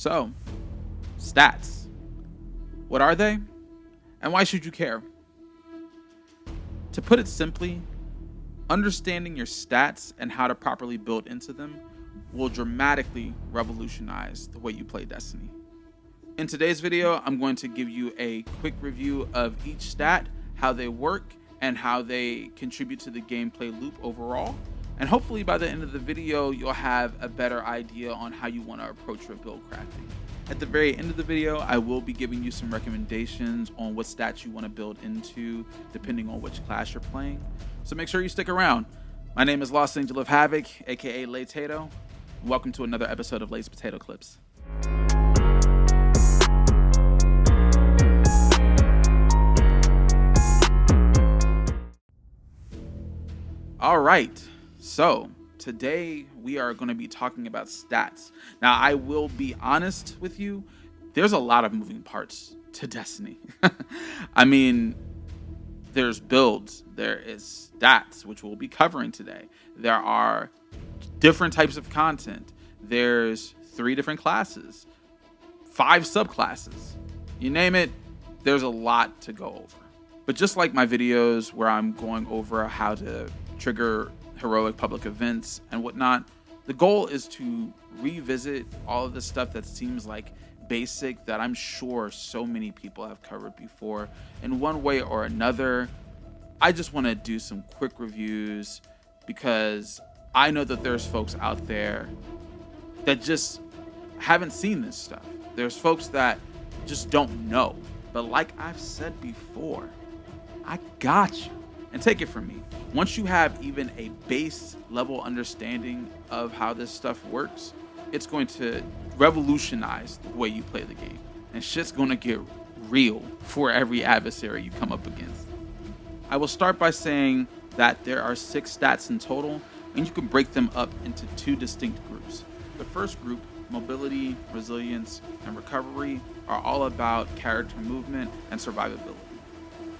So, stats. What are they? And why should you care? To put it simply, understanding your stats and how to properly build into them will dramatically revolutionize the way you play Destiny. In today's video, I'm going to give you a quick review of each stat, how they work, and how they contribute to the gameplay loop overall. And hopefully by the end of the video, you'll have a better idea on how you want to approach your build crafting. At the very end of the video, I will be giving you some recommendations on what stats you want to build into depending on which class you're playing. So make sure you stick around. My name is Lost Angel of Havoc, aka Lay Tato. Welcome to another episode of Lay's Potato Clips. All right, so today we are going to be talking about stats. Now, I will be honest with you, there's a lot of moving parts to Destiny. I mean, there's builds, there is stats, which we'll be covering today. There are different types of content. There's 3 different classes, 5 subclasses. You name it, there's a lot to go over. But just like my videos where I'm going over how to trigger heroic public events and whatnot, the goal is to revisit all of the stuff that seems like basic that I'm sure so many people have covered before in one way or another. I just want to do some quick reviews because I know that there's folks out there that just haven't seen this stuff. There's folks that just don't know. But like I've said before, I got you. And take it from me, once you have even a base level understanding of how this stuff works, it's going to revolutionize the way you play the game. And shit's going to get real for every adversary you come up against. I will start by saying that there are 6 stats in total, and you can break them up into 2 distinct groups. The first group, mobility, resilience, and recovery, are all about character movement and survivability.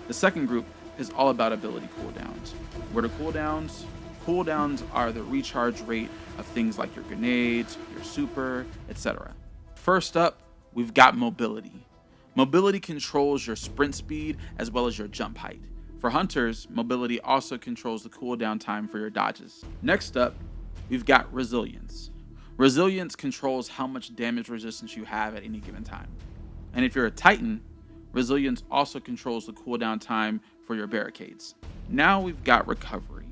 The second group is all about ability cooldowns. Where the cooldowns are the recharge rate of things like your grenades, your super, etc. First up, we've got mobility. Mobility controls your sprint speed as well as your jump height. For hunters, mobility also controls the cooldown time for your dodges. Next up, we've got resilience. Resilience controls how much damage resistance you have at any given time. And if you're a Titan, resilience also controls the cooldown time for your barricades. Now we've got recovery.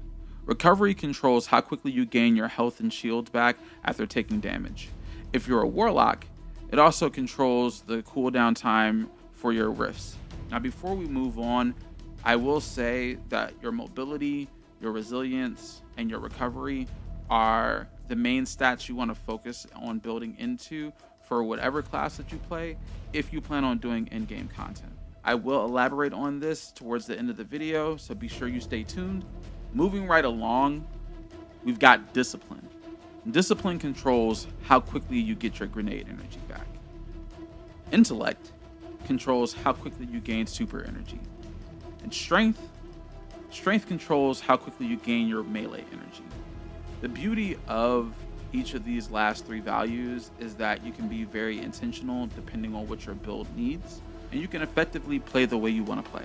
Recovery controls how quickly you gain your health and shields back after taking damage. If you're a warlock, it also controls the cooldown time for your rifts. Now before we move on, I will say that your mobility, your resilience, and your recovery are the main stats you want to focus on building into for whatever class that you play if you plan on doing in-game content. I will elaborate on this towards the end of the video, so be sure you stay tuned. Moving right along, we've got discipline. Discipline controls how quickly you get your grenade energy back. Intellect controls how quickly you gain super energy. And strength controls how quickly you gain your melee energy. The beauty of each of these last 3 values is that you can be very intentional depending on what your build needs, and you can effectively play the way you want to play.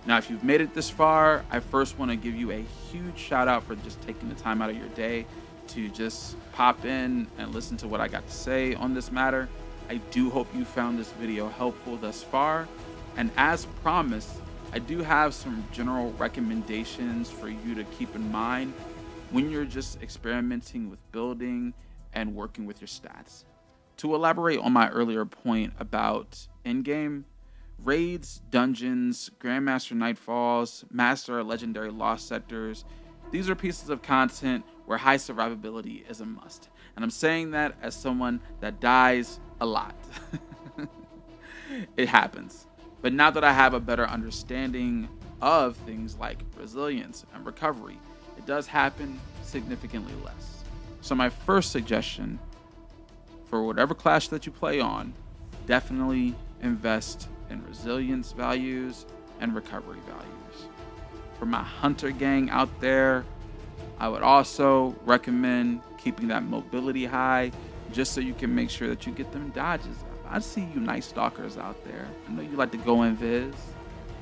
Now, if you've made it this far, I first want to give you a huge shout out for just taking the time out of your day to just pop in and listen to what I got to say on this matter. I do hope you found this video helpful thus far, and as promised, I do have some general recommendations for you to keep in mind when you're just experimenting with building and working with your stats. To elaborate on my earlier point about in-game, raids, dungeons, Grandmaster Nightfalls, Master Legendary Lost Sectors, these are pieces of content where high survivability is a must. And I'm saying that as someone that dies a lot. It happens. But now that I have a better understanding of things like resilience and recovery, it does happen significantly less. So my first suggestion for whatever class that you play on, definitely invest in resilience values and recovery values. For my hunter gang out there, I would also recommend keeping that mobility high, just so you can make sure that you get them dodges up. I see you nice stalkers out there. I know you like to go invis,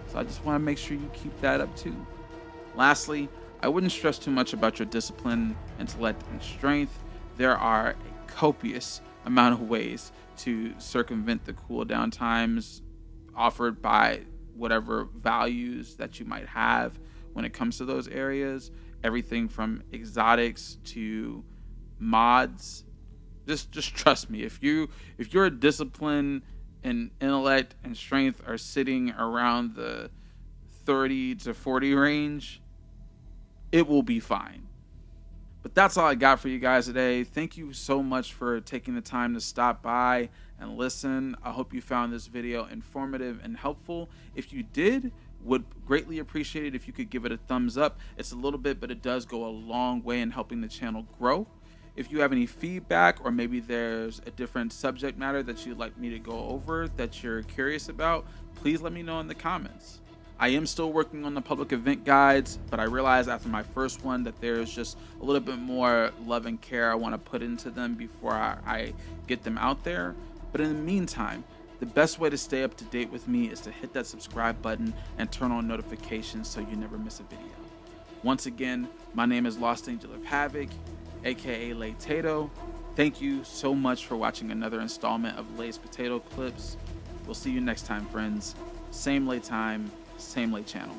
so I just want to make sure you keep that up too. Lastly, I wouldn't stress too much about your discipline, intellect, and strength. There are a copious amount of ways to circumvent the cooldown times offered by whatever values that you might have when it comes to those areas. Everything from exotics to mods. Just trust me. If your discipline and intellect and strength are sitting around the 30 to 40 range, it will be fine. But that's all I got for you guys today. Thank you so much for taking the time to stop by and listen. I hope you found this video informative and helpful. If you did, would greatly appreciate it if you could give it a thumbs up. It's a little bit, but it does go a long way in helping the channel grow. If you have any feedback, or maybe there's a different subject matter that you'd like me to go over that you're curious about, please let me know in the comments. I am still working on the public event guides, but I realized after my first one that there's just a little bit more love and care I want to put into them before I get them out there. But in the meantime, the best way to stay up to date with me is to hit that subscribe button and turn on notifications so you never miss a video. Once again, my name is Lost Angel of Havoc, aka Lay Tato. Thank you so much for watching another installment of Lay's Potato Clips. We'll see you next time, friends. Same lay time, same lay channel.